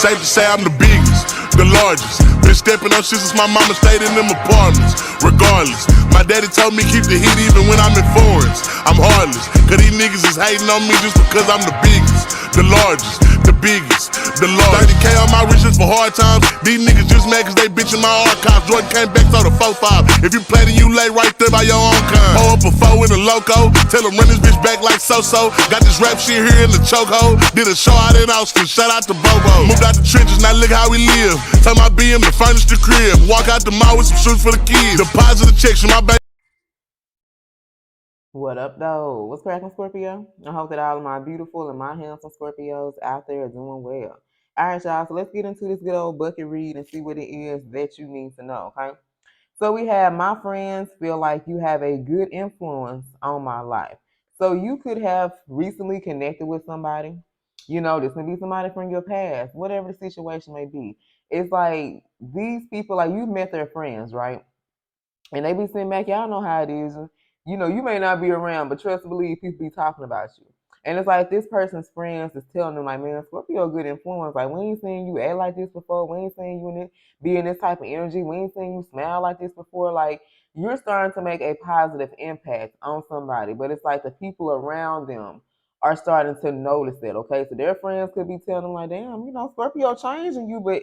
safe to say I'm the biggest, the largest. Been stepping up shit since my mama stayed in them apartments. Regardless, my daddy told me keep the heat even when I'm in foreigns. I'm heartless, cause these niggas is hating on me just because I'm the biggest, the largest, the biggest, the largest. 30K on my riches for hard times. These niggas just mad cause they bitchin' my archives. Jordan came back, so the 4-5. If you play, then you lay right there by your own kind. Pull up a 4 in a loco, tell them run this bitch back like so-so. Got this rap shit here in the chokehold. Did a show out in Austin, shout out to Bobo. Moved out the trenches, now look how we live. Tell my BM to furnish the crib. Walk out the mall with some shoes for the kids. Deposit the checks from my bank. What up, though? What's cracking, Scorpio? I hope that all of my beautiful and my handsome Scorpios out there are doing well. All right, y'all, so let's get into this good old bucket read and see what it is that you need to know, okay? So we have my friends feel like you have a good influence on my life. So you could have recently connected with somebody. You know, this may be somebody from your past, whatever the situation may be. It's like these people, like you met their friends, right? And they be sitting back, y'all know how it is. You know, you may not be around, but trust and believe people be talking about you. And it's like this person's friends is telling them, like, man, Scorpio a good influence. Like, we ain't seen you act like this before. We ain't seen you be in this type of energy. We ain't seen you smile like this before. Like, you're starting to make a positive impact on somebody. But it's like the people around them are starting to notice that, okay? So their friends could be telling them, like, damn, you know, Scorpio changing you, but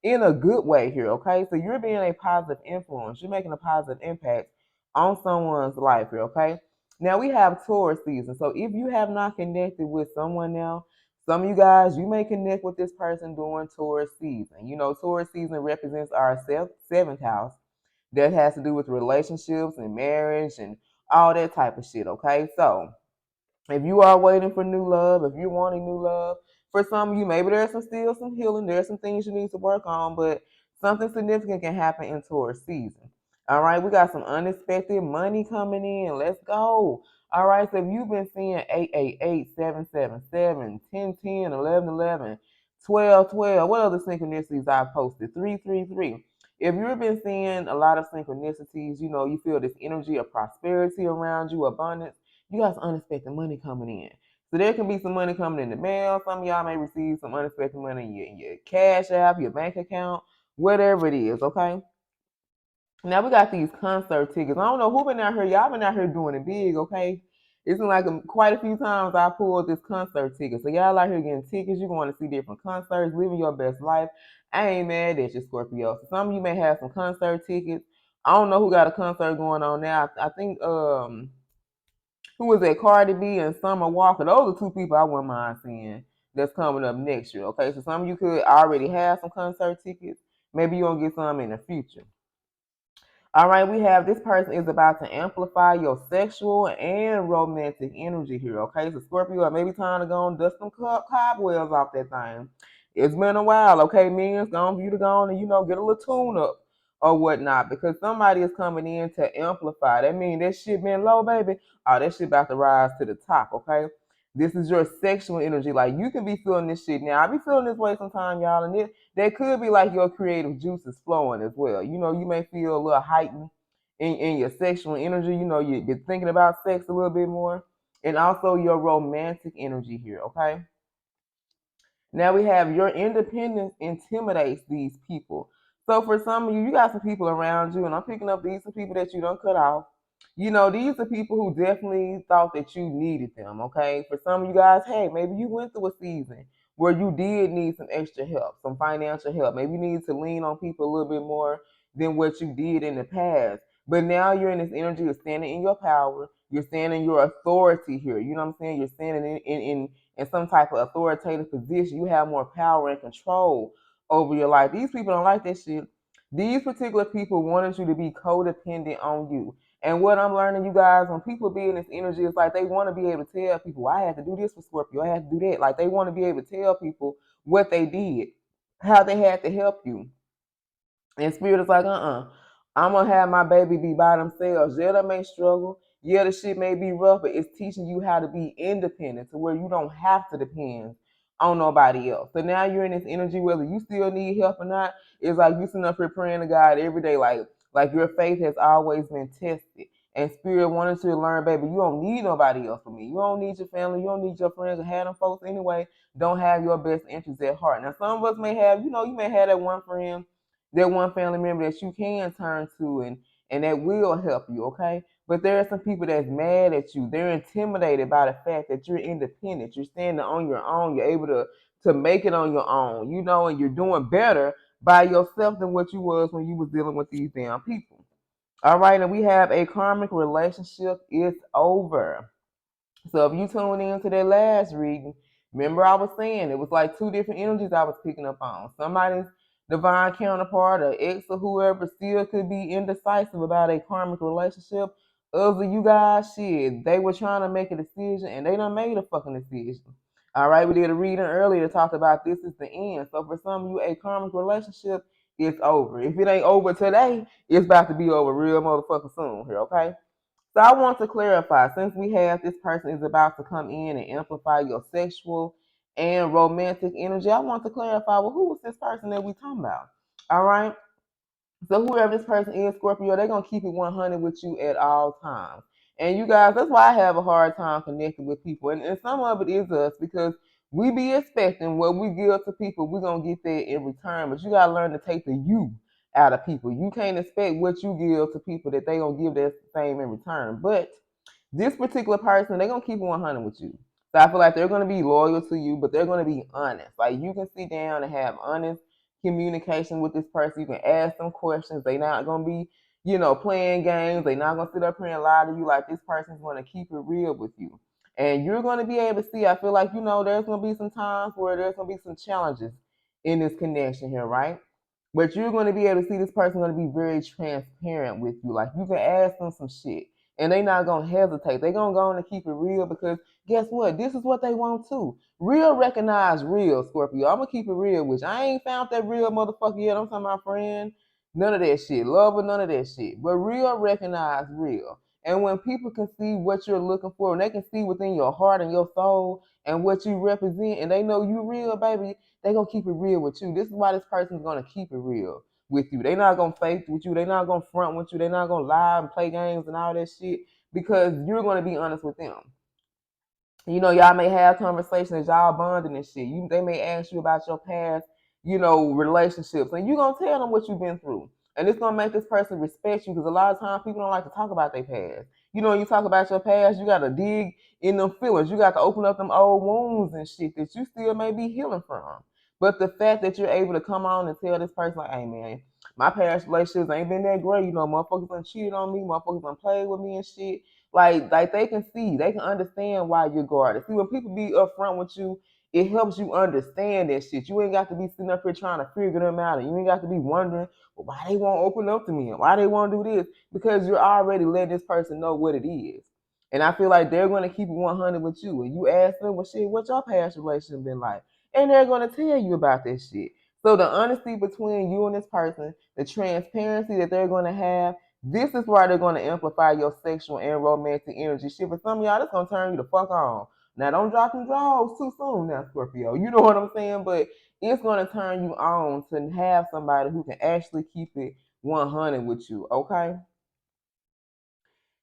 in a good way here, okay? So you're being a positive influence. You're making a positive impact on someone's life here, okay? Now we have Taurus season. So if you have not connected with someone now, some of you guys, you may connect with this person during Taurus season. You know, Taurus season represents our seventh house. That has to do with relationships and marriage and all that type of shit, okay? So if you are waiting for new love, if you're wanting new love, for some of you, maybe there's still some healing, there's some things you need to work on, but something significant can happen in Taurus season. All right, we got some unexpected money coming in. Let's go. All right, so if you've been seeing 888, 777, 1010, 1111, 1212, what other synchronicities I posted? 333. If you've been seeing a lot of synchronicities, you know, you feel this energy of prosperity around you, abundance, you got some unexpected money coming in. So there can be some money coming in the mail. Some of y'all may receive some unexpected money in your cash app, your bank account, whatever it is, okay? Now we got these concert tickets. I don't know who been out here. Y'all been out here doing it big, okay? It's been like quite a few times I pulled this concert ticket. So y'all out here getting tickets. You're going to see different concerts, living your best life. I ain't mad at you, Scorpio. So some of you may have some concert tickets. I don't know who got a concert going on now. I think who was that? Cardi B and Summer Walker. Those are two people I wouldn't mind seeing that's coming up next year. Okay, so some of you could already have some concert tickets. Maybe you're gonna get some in the future. All right, we have this person is about to amplify your sexual and romantic energy here. Okay, so Scorpio, it may be time to go and dust some cobwebs off that thing. It's been a while, okay, men. It's time for you to go on and get a little tune up or whatnot because somebody is coming in to amplify. That means that shit been low, baby. Oh, that shit about to rise to the top. Okay, this is your sexual energy. Like you can be feeling this shit now. I be feeling this way sometimes, y'all, and that could be like your creative juices flowing as well. You know, you may feel a little heightened in your sexual energy. You know, you're thinking about sex a little bit more, and also your romantic energy here. Okay. Now we have your independence intimidates these people. So for some of you, you got some people around you, and I'm picking up these some people that you don't cut off. You know, these are people who definitely thought that you needed them, okay? For some of you guys, hey, maybe you went through a season where you did need some extra help, some financial help. Maybe you need to lean on people a little bit more than what you did in the past. But now you're in this energy of standing in your power. You're standing in your authority here. You know what I'm saying? You're standing in some type of authoritative position. You have more power and control over your life. These people don't like that shit. These particular people wanted you to be codependent on you. And what I'm learning, you guys, when people be in this energy, it's like they want to be able to tell people, I had to do this for Scorpio. I had to do that. Like they want to be able to tell people what they did, how they had to help you. And Spirit is like, I'm going to have my baby be by themselves. Yeah, they may struggle. Yeah, the shit may be rough, but it's teaching you how to be independent to where you don't have to depend on nobody else. So now you're in this energy, whether you still need help or not, it's like you sitting up here praying to God every day, like your faith has always been tested. And Spirit wanted you to learn, baby, you don't need nobody else from me. You don't need your family. You don't need your friends or have them folks anyway. don't have your best interests at heart. Now, some of us may have, you may have that one friend, that one family member that you can turn to and that will help you, okay? But there are some people that's mad at you. They're intimidated by the fact that you're independent. You're standing on your own. You're able to make it on your own, and you're doing better by yourself than what you was when you was dealing with these damn people. All right, and we have a karmic relationship. It's over. So if you tuned into that last reading, remember I was saying it was like two different energies I was picking up on. Somebody's divine counterpart or ex or whoever still could be indecisive about a karmic relationship. Other you guys, shit, they were trying to make a decision and they done made a fucking decision. All right, we did a reading earlier to talk about this is the end. So for some of you, a karmic relationship is over. If it ain't over today, it's about to be over real motherfucking soon here, okay? So I want to clarify, since we have this person is about to come in and amplify your sexual and romantic energy, I want to clarify, well, who was this person that we talking about? All right. So whoever this person is, Scorpio, they're gonna keep it 100 with you at all times. And you guys, that's why I have a hard time connecting with people. And some of it is us because we be expecting what we give to people, we're gonna get that in return. But you gotta learn to take the you out of people. You can't expect what you give to people that they gonna give that same in return. But this particular person, they're gonna keep it 100 with you. So I feel like they're gonna be loyal to you, but they're gonna be honest. Like you can sit down and have honest communication with this person. You can ask them questions. They're not gonna be, playing games. They're not gonna sit up here and lie to you. Like this person's gonna keep it real with you. And you're gonna be able to see, I feel like, there's gonna be some times where there's gonna be some challenges in this connection here, right? But you're gonna be able to see this person gonna be very transparent with you. Like you can ask them some shit and they not gonna hesitate. They gonna go on and keep it real because guess what? This is what they want too. Real recognize real, Scorpio. I'm gonna keep it real with you. I ain't found that real motherfucker yet. I'm talking about friend. None of that shit. Love or none of that shit. But real recognize real. And when people can see what you're looking for, and they can see within your heart and your soul and what you represent, and they know you real, baby, they gonna keep it real with you. This is why this person's gonna keep it real with you. They're not gonna fake with you. They're not gonna front with you. They're not gonna lie and play games and all that shit because you're gonna be honest with them. Y'all may have conversations, y'all bonding and shit. They may ask you about your past, relationships, and you're gonna tell them what you've been through. And it's gonna make this person respect you because a lot of times people don't like to talk about their past. You talk about your past, you gotta dig in them feelings. You got to open up them old wounds and shit that you still may be healing from. But the fact that you're able to come on and tell this person, like, hey man, my past relationships ain't been that great. Motherfuckers done cheated on me, motherfuckers done played with me and shit. Like they can see, they can understand why you're guarded. See, when people be upfront with you, it helps you understand that shit. You ain't got to be sitting up here trying to figure them out, and you ain't got to be wondering, well, why they won't open up to me and why they won't do this, because you're already letting this person know what it is. And I feel like they're going to keep it 100 with you. And you ask them, well, shit, what's your past relationship been like? And they're going to tell you about this shit. So the honesty between you and this person, the transparency that they're going to have, this is why they're going to amplify your sexual and romantic energy. Shit, for some of y'all, that's going to turn you the fuck on. Now, don't drop them draws too soon now, Scorpio. You know what I'm saying? But it's going to turn you on to have somebody who can actually keep it 100 with you, okay?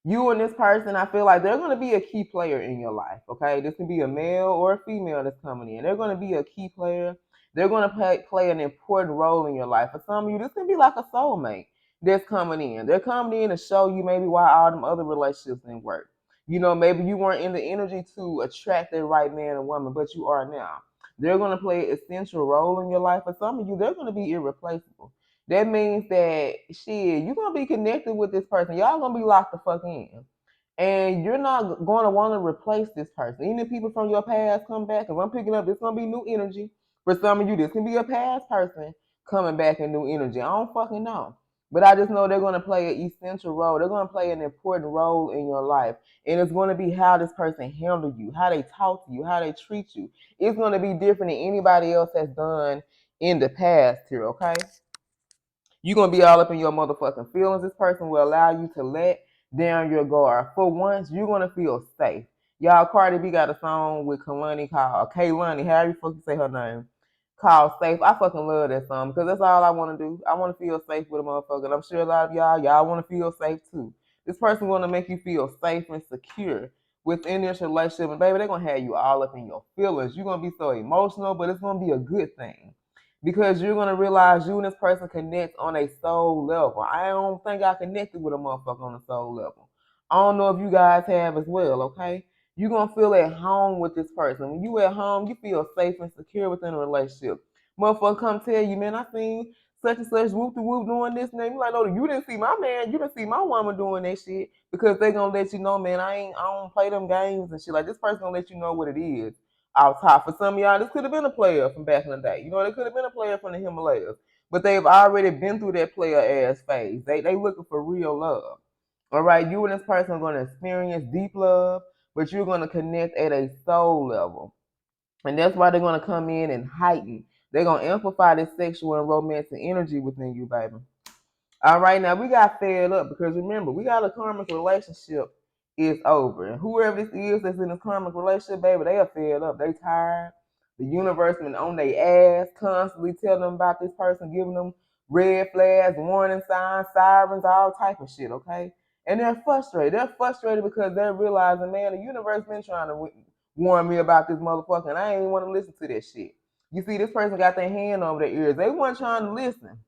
You and this person, I feel like they're going to be a key player in your life, okay? This can be a male or a female that's coming in. They're going to be a key player. They're going to play an important role in your life. For some of you, this can be like a soulmate that's coming in. They're coming in to show you maybe why all them other relationships didn't work. Maybe you weren't in the energy to attract that right man or woman, but you are now. They're going to play an essential role in your life. For some of you, they're going to be irreplaceable. That means that shit, you're gonna be connected with this person. Y'all gonna be locked the fuck in. And you're not gonna want to replace this person. Even if people from your past come back, because I'm picking up, this gonna be new energy. For some of you, this can be a past person coming back in new energy. I don't fucking know. But I just know they're gonna play an essential role. They're gonna play an important role in your life. And it's gonna be how this person handle you, how they talk to you, how they treat you. It's gonna be different than anybody else has done in the past here, okay? You're going to be all up in your motherfucking feelings. This person will allow you to let down your guard. For once, you're going to feel safe. Y'all, Cardi B got a song with Kalani called, Kaylani, however you fucking say her name, called Safe. I fucking love that song because that's all I want to do. I want to feel safe with a motherfucker. And I'm sure a lot of y'all want to feel safe too. This person going to make you feel safe and secure within this relationship. And baby, they're going to have you all up in your feelings. You're going to be so emotional, but it's going to be a good thing. Because you're going to realize you and this person connect on a soul level. I don't think I connected with a motherfucker on a soul level. I don't know if you guys have as well, okay? You're going to feel at home with this person. When you at home, you feel safe and secure within a relationship. Motherfucker come tell you, man, I seen such and such whoop-de-whoop doing this and that. You like, no, you didn't see my man. You didn't see my woman doing that shit. Because they going to let you know, man, I don't play them games and shit. Like, this person going to let you know what it is. Out top. For some of y'all, this could have been a player from back in the day. You know, they could have been a player from the Himalayas. But they've already been through that player ass phase. They looking for real love. All right, you and this person are going to experience deep love, but you're going to connect at a soul level. And that's why they're going to come in and heighten. They're going to amplify this sexual and romantic energy within you, baby. All right, now we got fed up because remember, we got a karmic relationship is over. And whoever this is that's in this karmic relationship, baby, they are fed up. They tired. The universe been on their ass, constantly telling them about this person, giving them red flags, warning signs, sirens, all type of shit, okay? And they're frustrated. They're frustrated because they're realizing, man, the universe been trying to warn me about this motherfucker, and I ain't want to listen to that shit. You see, this person got their hand over their ears. They weren't trying to listen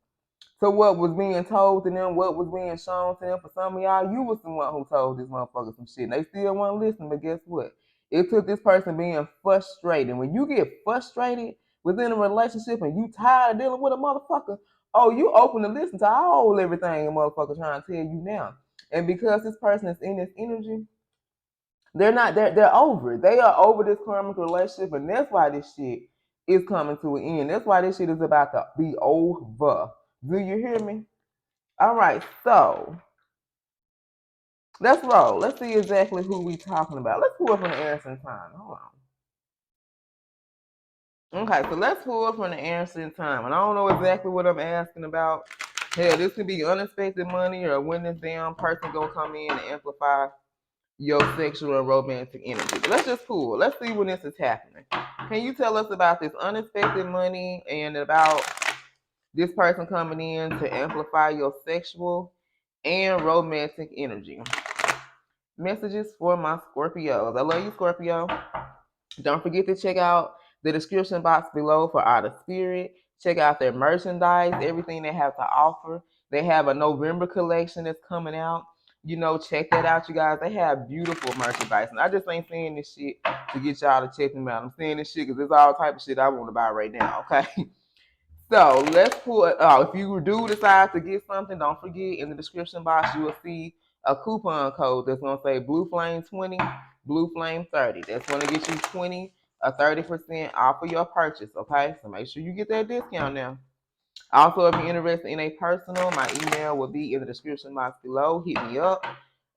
to what was being told to them, what was being shown to them. For some of y'all, you was the one who told this motherfucker some shit. And they still want to listen, but guess what? It took this person being frustrated. When you get frustrated within a relationship and you tired of dealing with a motherfucker, oh, you open to listen to all everything a motherfucker trying to tell you now. And because this person is in this energy, they're over it. They are over this karmic relationship, and that's why this shit is coming to an end. That's why this shit is about to be over. Do you hear me? All right, so let's roll. Let's see exactly who we talking about. Let's pull from the answering time. Hold on. Okay, so let's pull from the answering time. And I don't know exactly what I'm asking about. Hell, this could be unexpected money or when this damn person gonna come in and amplify your sexual and romantic energy. But let's just pull. Let's see when this is happening. Can you tell us about this unexpected money and about this person coming in to amplify your sexual and romantic energy? Messages for my Scorpios. I love you, Scorpio. Don't forget to check out the description box below for Out of Spirit. Check out their merchandise, everything they have to offer. They have a November collection that's coming out. You know, check that out, you guys. They have beautiful merchandise. And I just ain't saying this shit to get y'all to check them out. I'm saying this shit because there's all type of shit I want to buy right now, okay? So let's pull it. If you do decide to get something, don't forget in the description box you will see a coupon code that's gonna say BLUFlame20, BLUFlame30. That's gonna get you 20 or 30% off of your purchase. Okay, so make sure you get that discount now. Also, if you're interested in a personal, my email will be in the description box below. Hit me up,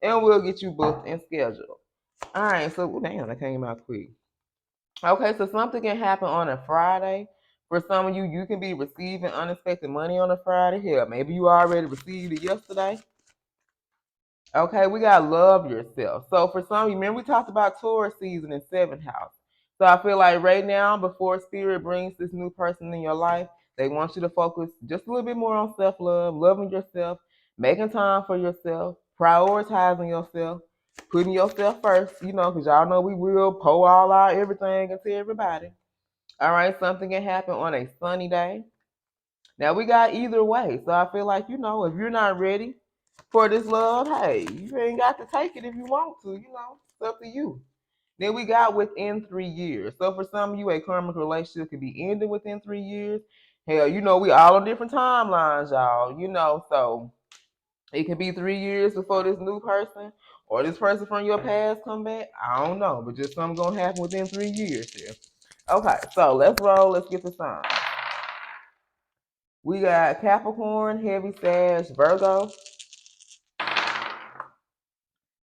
and we'll get you booked and scheduled. All right. So damn, that came out quick. Okay, so something can happen on a Friday. For some of you, you can be receiving unexpected money on a Friday. Hell, maybe you already received it yesterday. Okay, we got to love yourself. So for some of you, remember we talked about Taurus season in 7th house. So I feel like right now, before Spirit brings this new person in your life, they want you to focus just a little bit more on self-love, loving yourself, making time for yourself, prioritizing yourself, putting yourself first, you know, because y'all know we will pour all our everything into everybody. All right, something can happen on a sunny day. Now we got either way. So I feel like, you know, if you're not ready for this love, hey, you ain't got to take it if you want to, you know, it's up to you. Then we got within 3 years. So for some of you, a karmic relationship could be ending within 3 years. Hell, you know, we all on different timelines, y'all, you know, so it could be 3 years before this new person or this person from your past come back. I don't know, but just something gonna happen within 3 years here. Okay, so let's roll. Let's get the signs. We got Capricorn, Heavy, Sag, Virgo,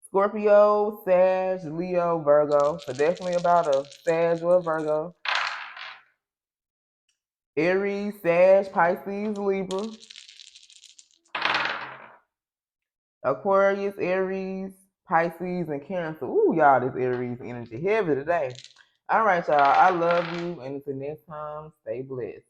Scorpio, Sag, Leo, Virgo. So definitely about a Sag or a Virgo. Aries, Sag, Pisces, Libra. Aquarius, Aries, Pisces, and Cancer. Ooh, y'all, this Aries energy heavy today. All right, y'all. I love you. And until next time, stay blessed.